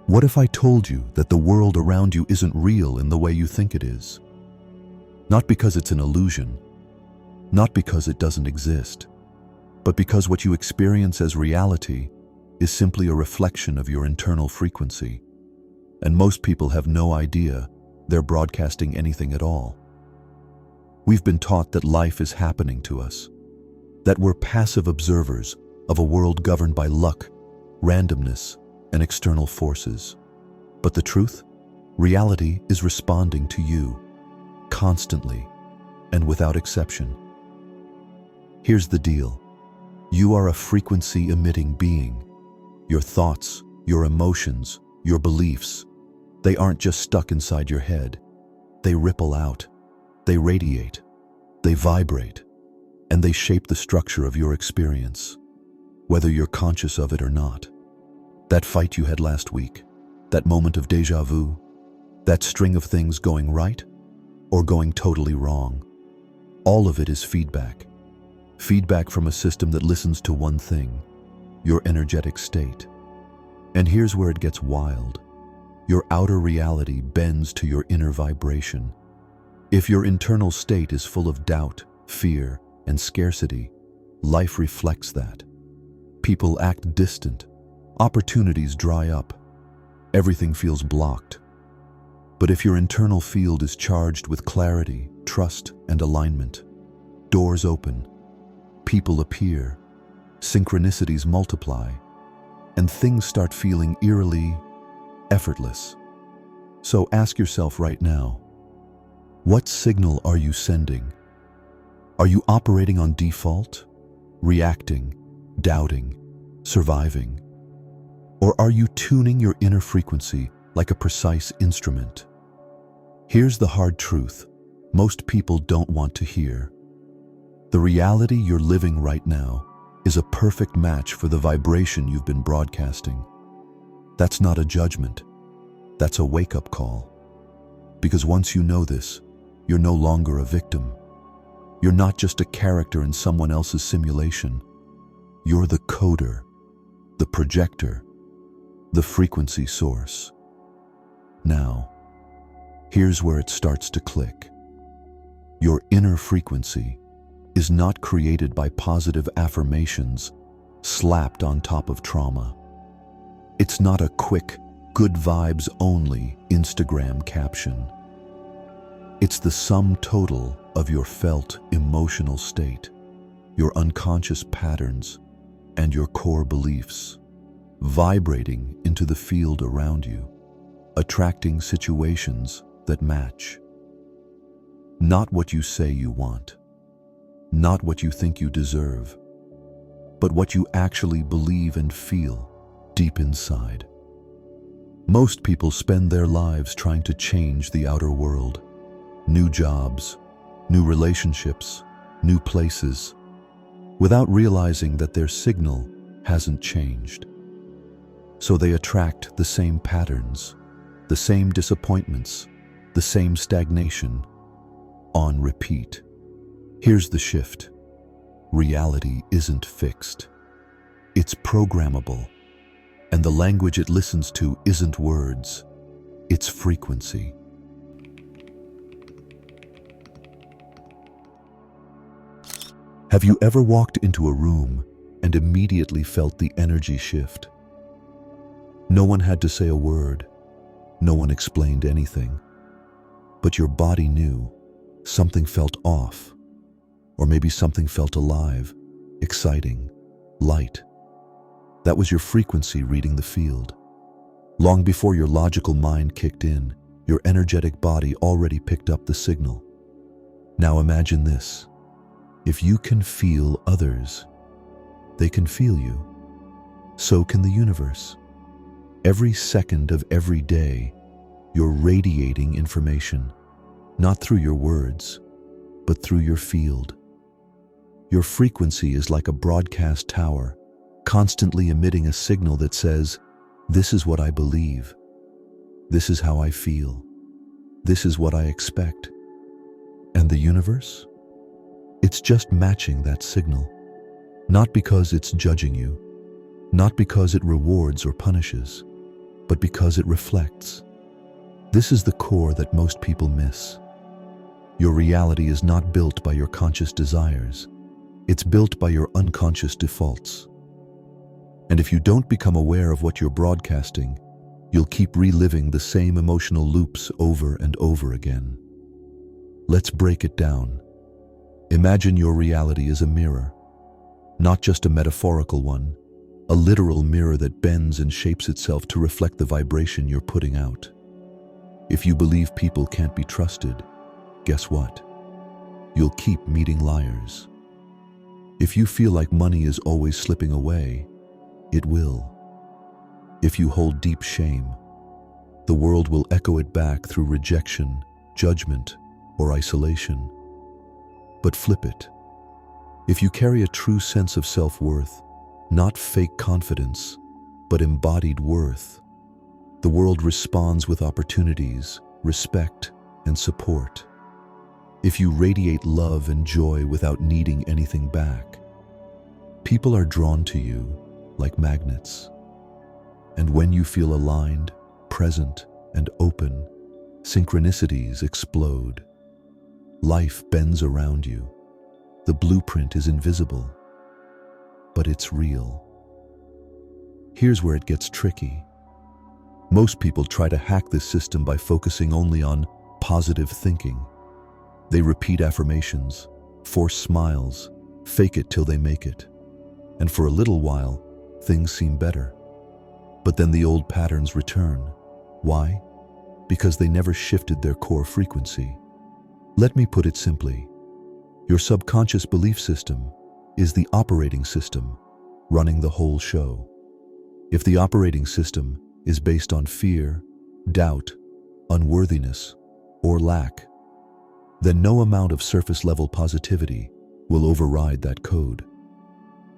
What if I told you that the world around you isn't real in the way you think it is? Not because it's an illusion, not because it doesn't exist, but because what you experience as reality is simply a reflection of your internal frequency. And most people have no idea they're broadcasting anything at all. We've been taught that life is happening to us, that we're passive observers of a world governed by luck, randomness, and external forces. But the truth? Reality is responding to you, constantly, and without exception. Here's the deal. You are a frequency-emitting being. Your thoughts, your emotions, your beliefs, they aren't just stuck inside your head. They ripple out, they radiate, they vibrate, and they shape the structure of your experience, whether you're conscious of it or not. That fight you had last week, that moment of déjà vu, that string of things going right or going totally wrong, all of it is feedback. Feedback from a system that listens to one thing, your energetic state. And here's where it gets wild. Your outer reality bends to your inner vibration. If your internal state is full of doubt, fear, and scarcity, life reflects that. People act distant. Opportunities dry up. Everything feels blocked. But if your internal field is charged with clarity, trust, and alignment, doors open, people appear, synchronicities multiply, and things start feeling eerily effortless. So ask yourself right now, what signal are you sending? Are you operating on default, reacting, doubting, surviving? Or are you tuning your inner frequency like a precise instrument? Here's the hard truth most people don't want to hear. The reality you're living right now is a perfect match for the vibration you've been broadcasting. That's not a judgment. That's a wake-up call. Because once you know this, you're no longer a victim. You're not just a character in someone else's simulation. You're the coder, the projector, the frequency source. Now, here's where it starts to click. Your inner frequency is not created by positive affirmations slapped on top of trauma. It's not a quick, good vibes only Instagram caption. It's the sum total of your felt emotional state, your unconscious patterns, and your core beliefs, vibrating into the field around you, attracting situations that match. Not what you say you want, not what you think you deserve, but what you actually believe and feel deep inside. Most people spend their lives trying to change the outer world. New jobs, new relationships, new places, without realizing that their signal hasn't changed. So they attract the same patterns, the same disappointments, the same stagnation, on repeat. Here's the shift. Reality isn't fixed. It's programmable. And the language it listens to isn't words, it's frequency. Have you ever walked into a room and immediately felt the energy shift? No one had to say a word. No one explained anything. But your body knew something felt off. Or maybe something felt alive, exciting, light. That was your frequency reading the field. Long before your logical mind kicked in, your energetic body already picked up the signal. Now imagine this. If you can feel others, they can feel you. So can the universe. Every second of every day, you're radiating information, not through your words, but through your field. Your frequency is like a broadcast tower, constantly emitting a signal that says, "This is what I believe. This is how I feel. This is what I expect." And the universe? It's just matching that signal. Not because it's judging you, not because it rewards or punishes, but because it reflects. This is the core that most people miss. Your reality is not built by your conscious desires. It's built by your unconscious defaults. And if you don't become aware of what you're broadcasting, you'll keep reliving the same emotional loops over and over again. Let's break it down. Imagine your reality as a mirror, not just a metaphorical one, a literal mirror that bends and shapes itself to reflect the vibration you're putting out. If you believe people can't be trusted, guess what? You'll keep meeting liars. If you feel like money is always slipping away, it will. If you hold deep shame, the world will echo it back through rejection, judgment, or isolation. But flip it. If you carry a true sense of self-worth, not fake confidence, but embodied worth, the world responds with opportunities, respect, and support. If you radiate love and joy without needing anything back, people are drawn to you like magnets. And when you feel aligned, present, and open, synchronicities explode. Life bends around you. The blueprint is invisible, but it's real. Here's where it gets tricky. Most people try to hack this system by focusing only on positive thinking. They repeat affirmations, force smiles, fake it till they make it. And for a little while, things seem better. But then the old patterns return. Why? Because they never shifted their core frequency. Let me put it simply. Your subconscious belief system is the operating system running the whole show. If the operating system is based on fear, doubt, unworthiness, or lack, then no amount of surface-level positivity will override that code.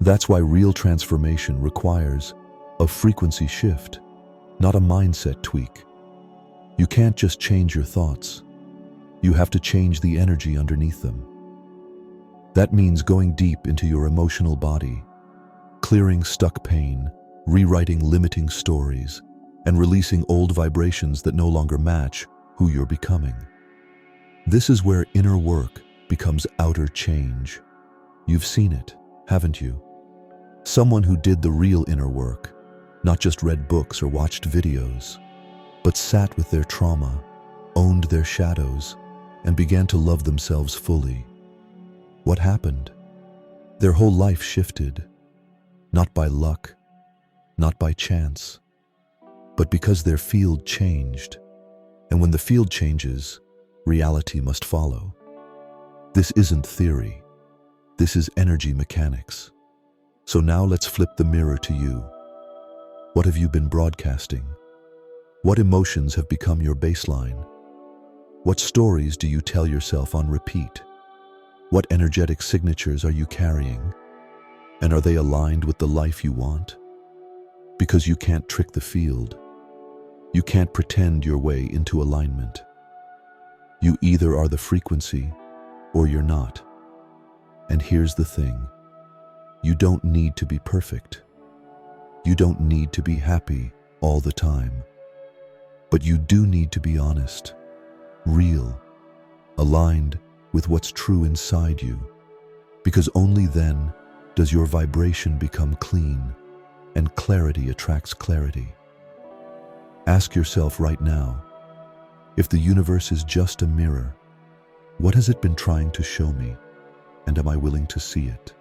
That's why real transformation requires a frequency shift, not a mindset tweak. You can't just change your thoughts. You have to change the energy underneath them. That means going deep into your emotional body, clearing stuck pain, rewriting limiting stories, and releasing old vibrations that no longer match who you're becoming. This is where inner work becomes outer change. You've seen it, haven't you? Someone who did the real inner work, not just read books or watched videos, but sat with their trauma, owned their shadows, and began to love themselves fully. What happened? Their whole life shifted, not by luck, not by chance, but because their field changed. And when the field changes, reality must follow. This isn't theory. This is energy mechanics. So now let's flip the mirror to you. What have you been broadcasting? What emotions have become your baseline? What stories do you tell yourself on repeat? What energetic signatures are you carrying? And are they aligned with the life you want? Because you can't trick the field. You can't pretend your way into alignment. You either are the frequency or you're not. And here's the thing. You don't need to be perfect. You don't need to be happy all the time. But you do need to be honest, real, aligned with what's true inside you. Because only then does your vibration become clean, and clarity attracts clarity. Ask yourself right now, if the universe is just a mirror, what has it been trying to show me, and am I willing to see it?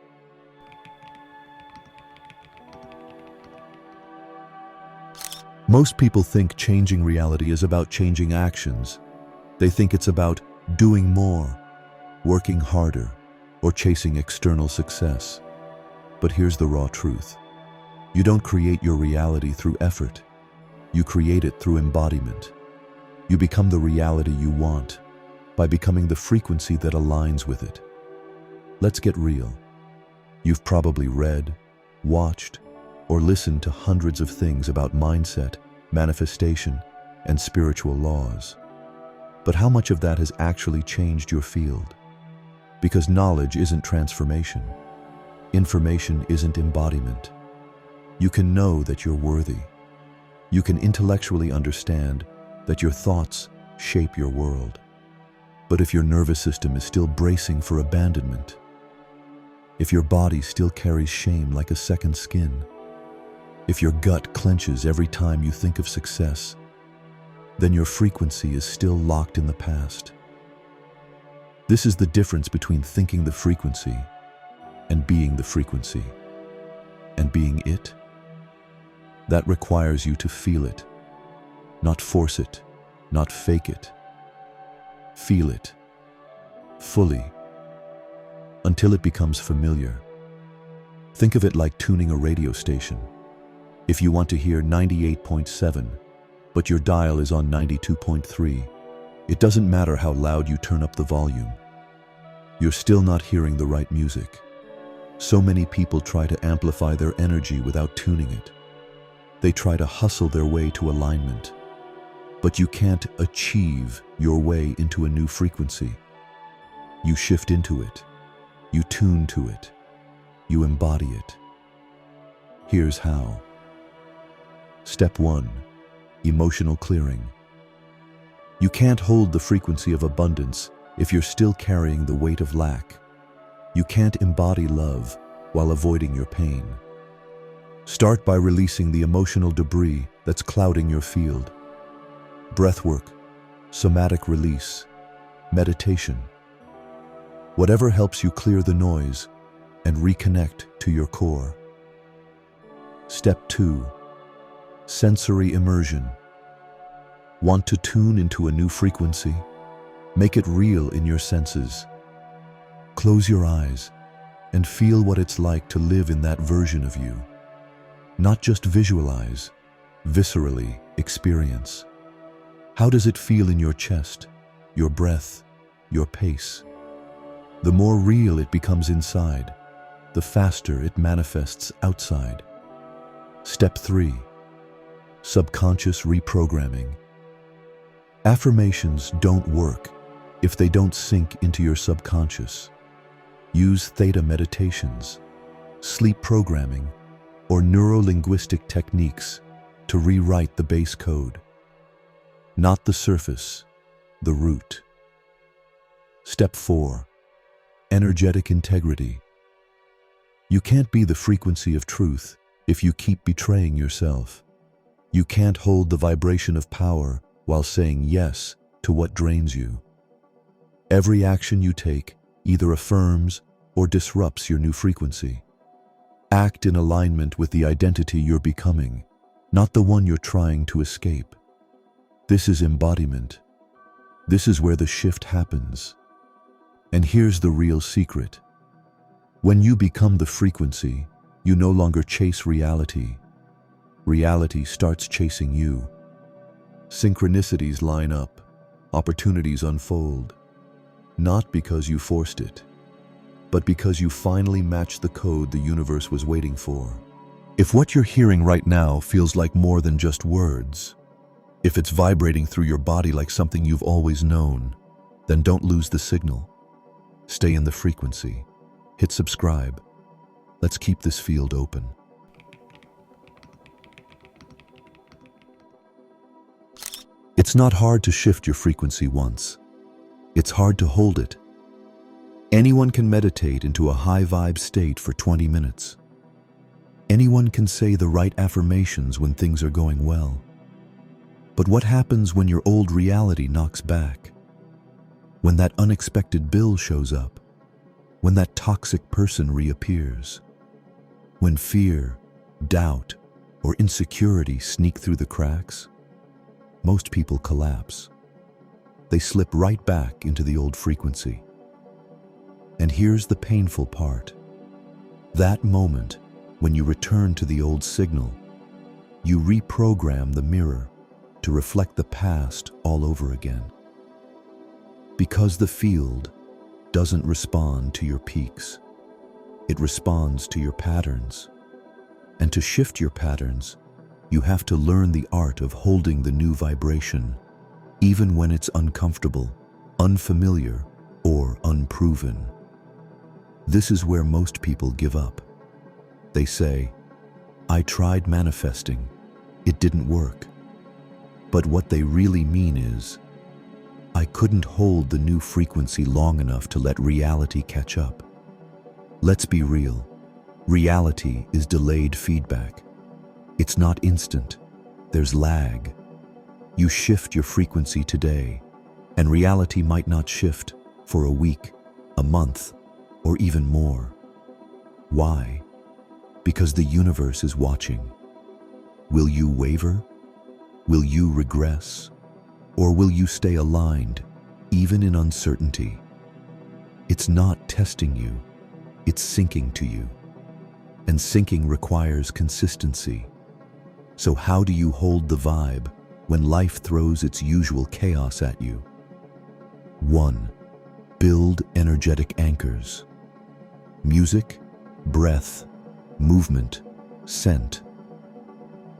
Most people think changing reality is about changing actions. They think it's about doing more, working harder, or chasing external success. But here's the raw truth. You don't create your reality through effort. You create it through embodiment. You become the reality you want by becoming the frequency that aligns with it. Let's get real. You've probably read, watched, or listened to hundreds of things about mindset, manifestation, and spiritual laws. But how much of that has actually changed your field? Because knowledge isn't transformation. Information isn't embodiment. You can know that you're worthy. You can intellectually understand that your thoughts shape your world. But if your nervous system is still bracing for abandonment, if your body still carries shame like a second skin, if your gut clenches every time you think of success, then your frequency is still locked in the past. This is the difference between thinking the frequency and being the frequency. And being it, that requires you to feel it, not force it, not fake it. Feel it, fully, until it becomes familiar. Think of it like tuning a radio station. If you want to hear 98.7, but your dial is on 92.3, it doesn't matter how loud you turn up the volume. You're still not hearing the right music. So many people try to amplify their energy without tuning it. They try to hustle their way to alignment. But you can't achieve your way into a new frequency. You shift into it. You tune to it. You embody it. Here's how. Step 1. Emotional clearing. You can't hold the frequency of abundance if you're still carrying the weight of lack. You can't embody love while avoiding your pain. Start by releasing the emotional debris that's clouding your field. Breathwork, somatic release, meditation. Whatever helps you clear the noise and reconnect to your core. Step 2. Sensory immersion. Want to tune into a new frequency? Make it real in your senses. Close your eyes and feel what it's like to live in that version of you. Not just visualize, viscerally experience. How does it feel in your chest, your breath, your pace? The more real it becomes inside, the faster it manifests outside. Step 3. Subconscious reprogramming. Affirmations don't work if they don't sink into your subconscious. Use theta meditations, sleep programming, or neuro-linguistic techniques to rewrite the base code. Not the surface, the root. Step 4. Energetic integrity. You can't be the frequency of truth if you keep betraying yourself. You can't hold the vibration of power while saying yes to what drains you. Every action you take either affirms or disrupts your new frequency. Act in alignment with the identity you're becoming, not the one you're trying to escape. This is embodiment. This is where the shift happens. And here's the real secret. When you become the frequency, you no longer chase reality. Reality starts chasing you. Synchronicities line up, opportunities unfold. Not because you forced it, but because you finally matched the code the universe was waiting for. If what you're hearing right now feels like more than just words, if it's vibrating through your body like something you've always known, then don't lose the signal. Stay in the frequency. Hit subscribe. Let's keep this field open. It's not hard to shift your frequency once. It's hard to hold it. Anyone can meditate into a high vibe state for 20 minutes. Anyone can say the right affirmations when things are going well. But what happens when your old reality knocks back? When that unexpected bill shows up? When that toxic person reappears? When fear, doubt, or insecurity sneak through the cracks? Most people collapse. They slip right back into the old frequency. And here's the painful part. That moment, when you return to the old signal, you reprogram the mirror to reflect the past all over again. Because the field doesn't respond to your peaks. It responds to your patterns. And to shift your patterns, you have to learn the art of holding the new vibration, even when it's uncomfortable, unfamiliar, or unproven. This is where most people give up. They say, "I tried manifesting. it didn't work. But what they really mean is, I couldn't hold the new frequency long enough to let reality catch up. Let's be real. Reality is delayed feedback. It's not instant. There's lag. You shift your frequency today, and reality might not shift for a week, a month, or even more. Why? Because the universe is watching. Will you waver? Will you regress? Or will you stay aligned, even in uncertainty? It's not testing you, it's syncing to you. And syncing requires consistency. So how do you hold the vibe when life throws its usual chaos at you? 1. Build energetic anchors. Music, breath, movement, scent.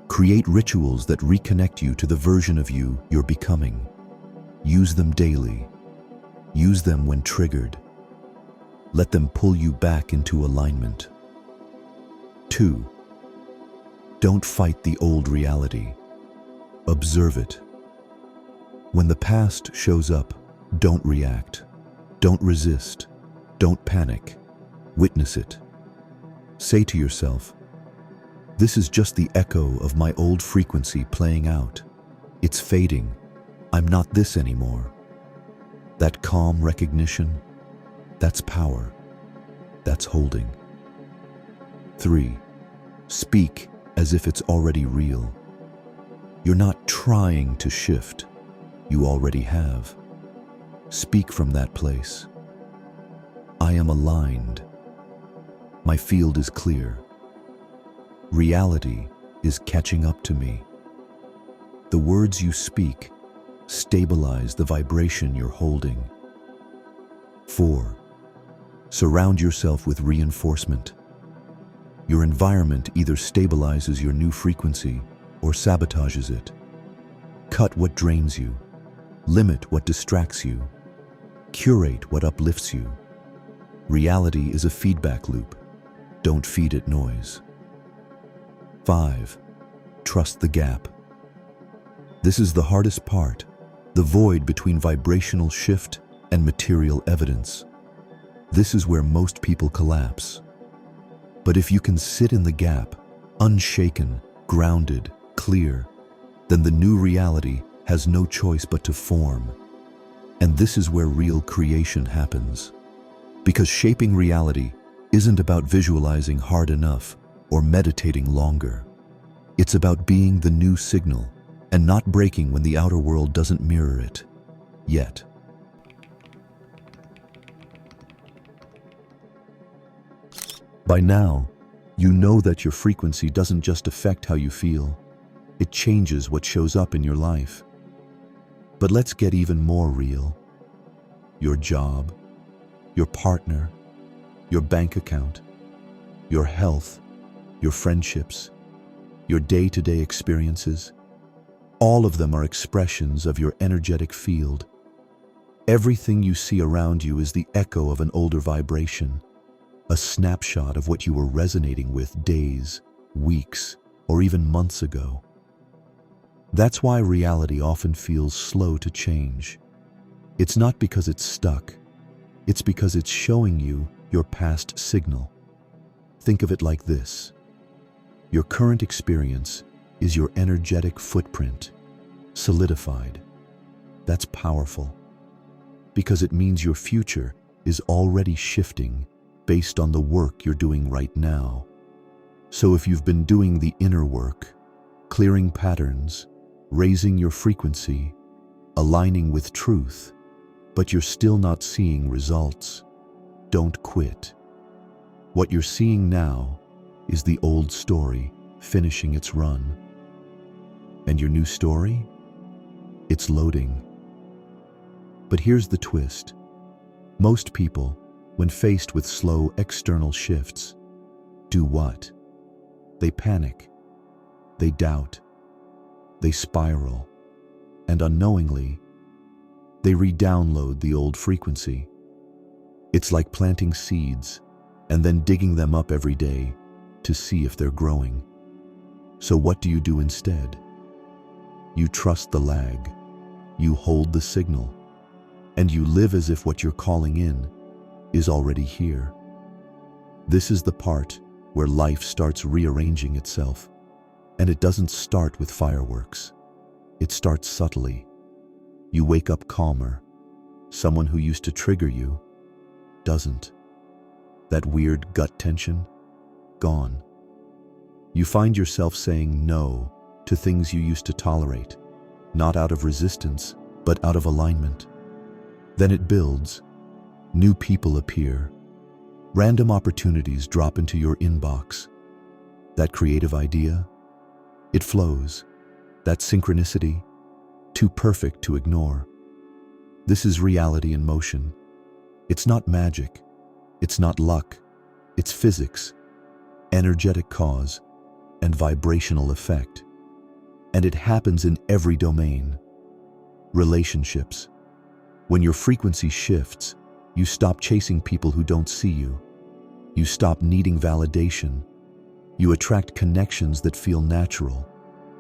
Create rituals that reconnect you to the version of you you're becoming. Use them daily. Use them when triggered. Let them pull you back into alignment. 2. Don't fight the old reality. Observe it. When the past shows up, don't react. Don't resist. Don't panic. Witness it. Say to yourself, this is just the echo of my old frequency playing out. It's fading. I'm not this anymore. That calm recognition, that's power. That's holding. 3. Speak as if it's already real. You're not trying to shift. You already have. Speak from that place. I am aligned. My field is clear. Reality is catching up to me. The words you speak stabilize the vibration you're holding. 4. Surround yourself with reinforcement. Your environment either stabilizes your new frequency or sabotages it. Cut what drains you. Limit what distracts you. Curate what uplifts you. Reality is a feedback loop. Don't feed it noise. 5. Trust the gap. This is the hardest part, the void between vibrational shift and material evidence. This is where most people collapse. But if you can sit in the gap, unshaken, grounded, clear, then the new reality has no choice but to form. And this is where real creation happens. Because shaping reality isn't about visualizing hard enough or meditating longer. It's about being the new signal and not breaking when the outer world doesn't mirror it. Yet. By now, you know that your frequency doesn't just affect how you feel. It changes what shows up in your life. But let's get even more real. Your job, your partner, your bank account, your health, your friendships, your day-to-day experiences, all of them are expressions of your energetic field. Everything you see around you is the echo of an older vibration, a snapshot of what you were resonating with days, weeks, or even months ago. That's why reality often feels slow to change. It's not because it's stuck. It's because it's showing you your past signal. Think of it like this. Your current experience is your energetic footprint, solidified. That's powerful, because it means your future is already shifting based on the work you're doing right now. So if you've been doing the inner work, clearing patterns, raising your frequency, aligning with truth, but you're still not seeing results, don't quit. What you're seeing now is the old story finishing its run. And your new story? It's loading. But here's the twist. Most people, when faced with slow external shifts, do what? They panic. They doubt. They spiral. And unknowingly, they re-download the old frequency. It's like planting seeds and then digging them up every day to see if they're growing. So what do you do instead? You trust the lag. You hold the signal. And you live as if what you're calling in is already here. This is the part where life starts rearranging itself. And it doesn't start with fireworks. It starts subtly. You wake up calmer. Someone who used to trigger you doesn't. That weird gut tension, gone. You find yourself saying no to things you used to tolerate, not out of resistance, but out of alignment. Then it builds. New people appear. Random opportunities drop into your inbox. That creative idea, it flows. That synchronicity, too perfect to ignore. This is reality in motion. It's not magic. It's not luck. It's physics, energetic cause, and vibrational effect. And it happens in every domain. Relationships. When your frequency shifts, you stop chasing people who don't see you. You stop needing validation. You attract connections that feel natural,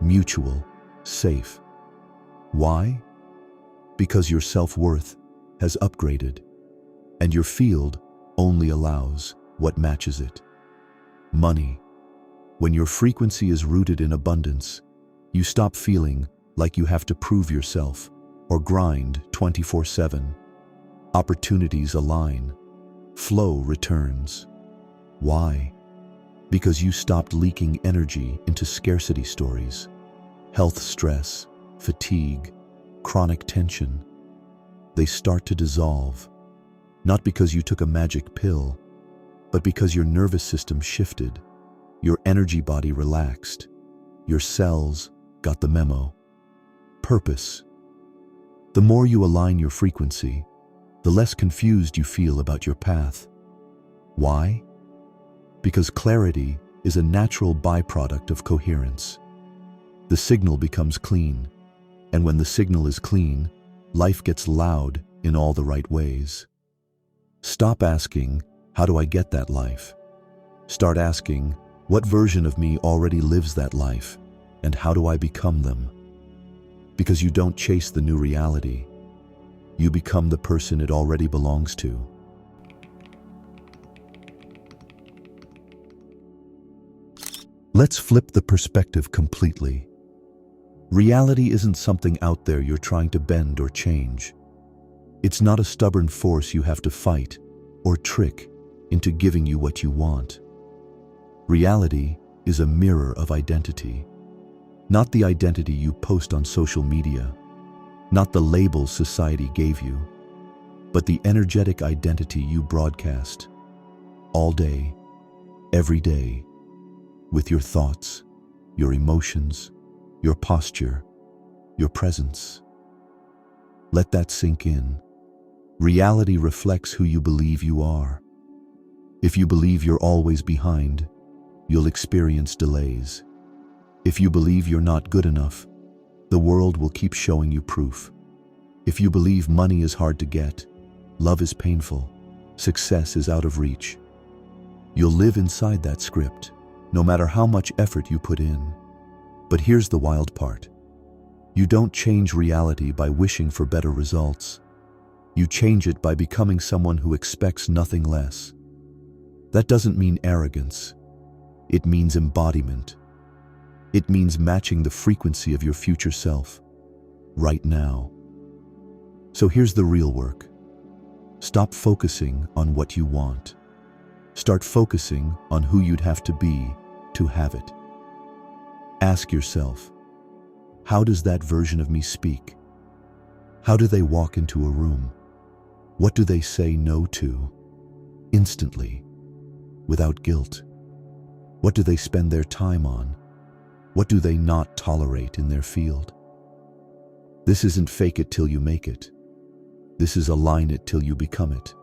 mutual, safe. Why? Because your self-worth has upgraded, and your field only allows what matches it. Money. When your frequency is rooted in abundance, you stop feeling like you have to prove yourself or grind 24/7. Opportunities align. Flow returns. Why? Because you stopped leaking energy into scarcity stories. Health stress, fatigue, chronic tension. They start to dissolve. Not because you took a magic pill, but because your nervous system shifted. Your energy body relaxed. Your cells got the memo. Purpose. The more you align your frequency, the less confused you feel about your path. Why? Because clarity is a natural byproduct of coherence. The signal becomes clean, and when the signal is clean, life gets loud in all the right ways. Stop asking, how do I get that life? Start asking, what version of me already lives that life, and how do I become them? Because you don't chase the new reality. You become the person it already belongs to. Let's flip the perspective completely. Reality isn't something out there you're trying to bend or change. It's not a stubborn force you have to fight or trick into giving you what you want. Reality is a mirror of identity. Not the identity you post on social media, not the labels society gave you, but the energetic identity you broadcast all day, every day, with your thoughts, your emotions, your posture, your presence. Let that sink in. Reality reflects who you believe you are. If you believe you're always behind, you'll experience delays. If you believe you're not good enough, the world will keep showing you proof. If you believe money is hard to get, love is painful, success is out of reach, you'll live inside that script, no matter how much effort you put in. But here's the wild part. You don't change reality by wishing for better results. You change it by becoming someone who expects nothing less. That doesn't mean arrogance. It means embodiment. It means matching the frequency of your future self, right now. So here's the real work. Stop focusing on what you want. Start focusing on who you'd have to be to have it. Ask yourself, how does that version of me speak? How do they walk into a room? What do they say no to? Instantly, without guilt. What do they spend their time on? What do they not tolerate in their field? This isn't fake it till you make it. This is align it till you become it.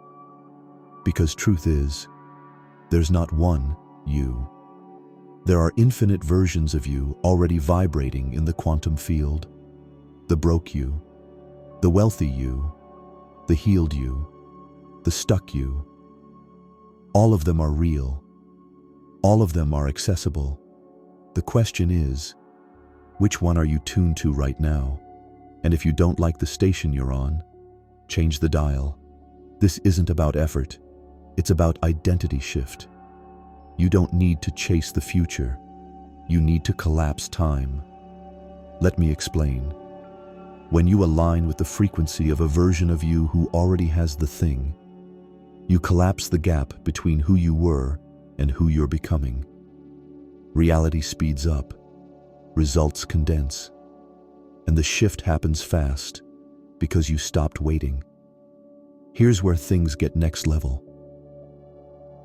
Because truth is, there's not one you. There are infinite versions of you already vibrating in the quantum field. The broke you, the wealthy you, the healed you, the stuck you. All of them are real. All of them are accessible. The question is, Which one are you tuned to right now? And if you don't like the station you're on, change the dial. This isn't about effort. It's about identity shift. You don't need to chase the future. You need to collapse time. Let me explain. When you align with the frequency of a version of you who already has the thing, you collapse the gap between who you were and who you're becoming. Reality speeds up, results condense, and the shift happens fast because you stopped waiting. Here's where things get next level.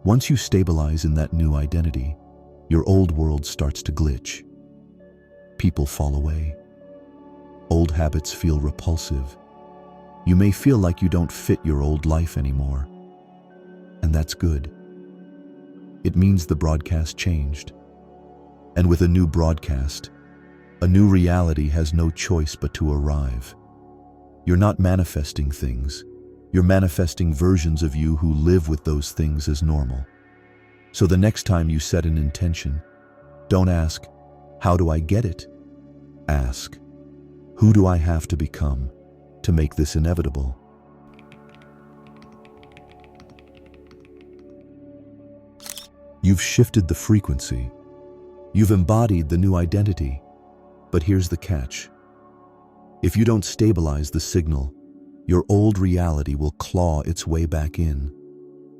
Once you stabilize in that new identity, your old world starts to glitch. People fall away. Old habits feel repulsive. You may feel like you don't fit your old life anymore. And that's good. It means the broadcast changed. And with a new broadcast, a new reality has no choice but to arrive. You're not manifesting things. You're manifesting versions of you who live with those things as normal. So the next time you set an intention, don't ask, how do I get it? Ask, who do I have to become to make this inevitable? You've shifted the frequency. You've embodied the new identity. But here's the catch. If you don't stabilize the signal, your old reality will claw its way back in.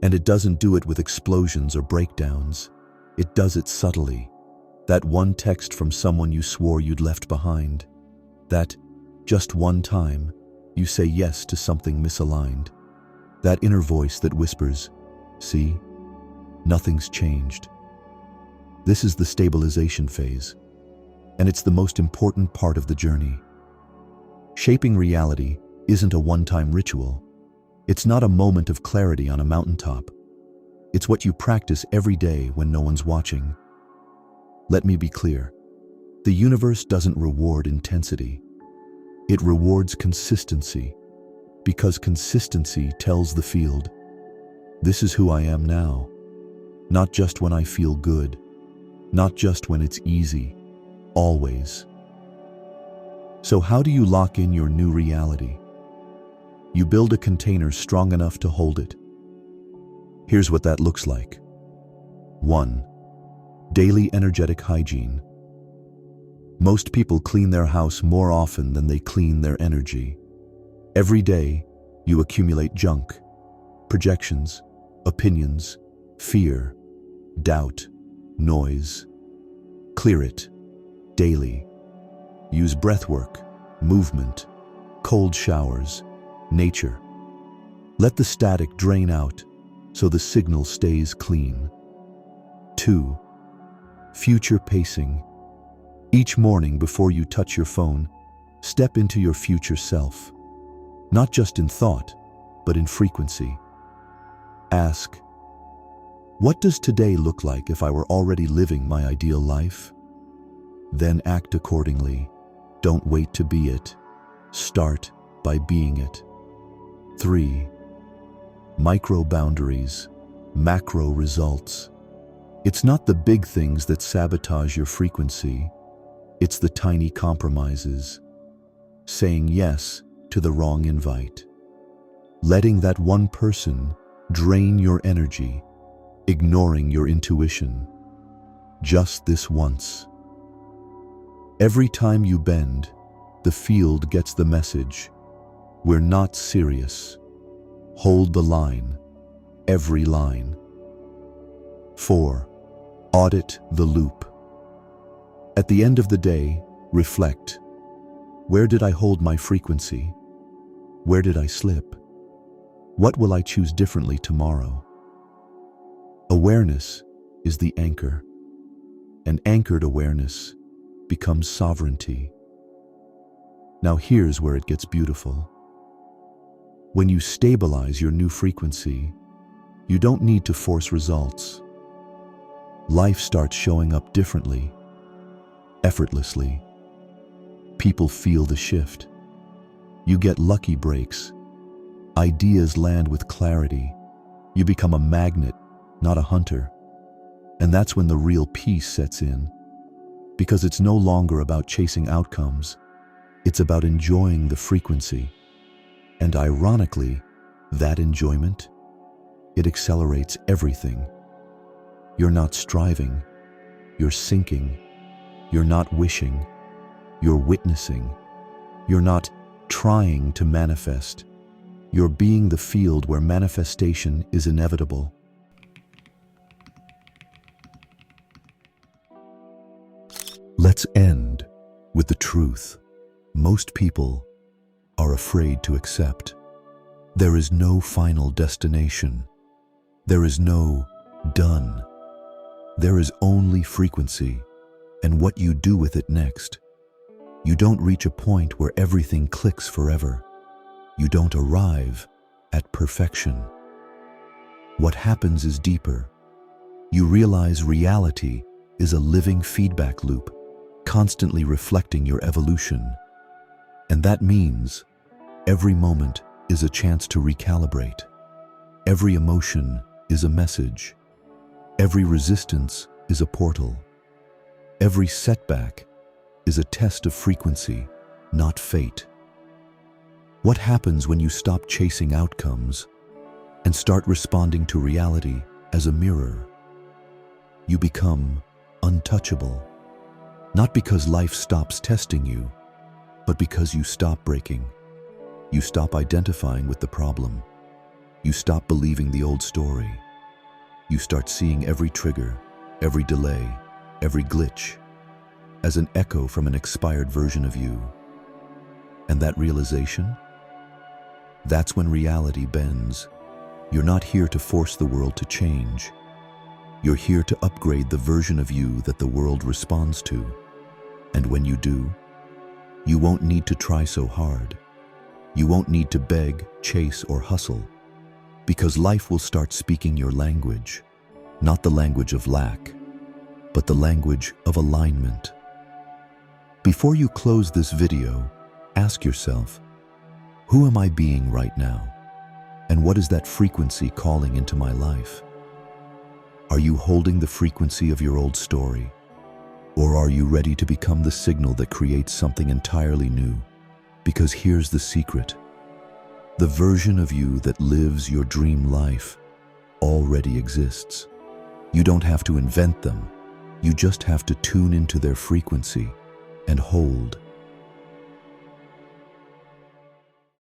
And it doesn't do it with explosions or breakdowns. It does it subtly. That one text from someone you swore you'd left behind. That, just one time, you say yes to something misaligned. That inner voice that whispers, see, nothing's changed. This is the stabilization phase, and it's the most important part of the journey. Shaping reality isn't a one-time ritual. It's not a moment of clarity on a mountaintop. It's what you practice every day when no one's watching. Let me be clear. The universe doesn't reward intensity. It rewards consistency, because consistency tells the field, this is who I am now. Not just when I feel good, not just when it's easy, always. So how do you lock in your new reality? You build a container strong enough to hold it. Here's what that looks like. 1. Daily energetic hygiene. Most people clean their house more often than they clean their energy. Every day, you accumulate junk, projections, opinions, fear, doubt, noise. Clear it daily. Use breathwork, movement, cold showers, nature. Let the static drain out so the signal stays clean. 2. Future pacing. Each morning before you touch your phone, step into your future self. Not just in thought, but in frequency. Ask, what does today look like if I were already living my ideal life? Then act accordingly. Don't wait to be it. Start by being it. 3. Micro boundaries, macro results. It's not the big things that sabotage your frequency. It's the tiny compromises. Saying yes to the wrong invite. Letting that one person drain your energy. Ignoring your intuition. Just this once. Every time you bend, the field gets the message. We're not serious. Hold the line. Every line. 4. Audit the loop. At the end of the day, reflect. Where did I hold my frequency? Where did I slip? What will I choose differently tomorrow? Awareness is the anchor, and anchored awareness becomes sovereignty. Now here's where it gets beautiful. When you stabilize your new frequency, you don't need to force results. Life starts showing up differently, effortlessly. People feel the shift. You get lucky breaks. Ideas land with clarity. You become a magnet, not a hunter. And that's when the real peace sets in. Because it's no longer about chasing outcomes. It's about enjoying the frequency. And ironically, that enjoyment, it accelerates everything. You're not striving, you're sinking. You're not wishing, you're witnessing. You're not trying to manifest. You're being the field where manifestation is inevitable. Let's end with the truth most people are afraid to accept. There is no final destination. There is no done. There is only frequency and what you do with it next. You don't reach a point where everything clicks forever. You don't arrive at perfection. What happens is deeper. You realize reality is a living feedback loop, constantly reflecting your evolution. And that means every moment is a chance to recalibrate. Every emotion is a message. Every resistance is a portal. Every setback is a test of frequency, not fate. What happens when you stop chasing outcomes and start responding to reality as a mirror? You become untouchable, not because life stops testing you, but because you stop breaking. You stop identifying with the problem. You stop believing the old story. You start seeing every trigger, every delay, every glitch as an echo from an expired version of you. And that realization? That's when reality bends. You're not here to force the world to change. You're here to upgrade the version of you that the world responds to. And when you do, you won't need to try so hard. You won't need to beg, chase, or hustle, because life will start speaking your language, not the language of lack, but the language of alignment. Before you close this video, ask yourself, who am I being right now? And what is that frequency calling into my life? Are you holding the frequency of your old story? Or are you ready to become the signal that creates something entirely new? Because here's the secret. The version of you that lives your dream life already exists. You don't have to invent them. You just have to tune into their frequency and hold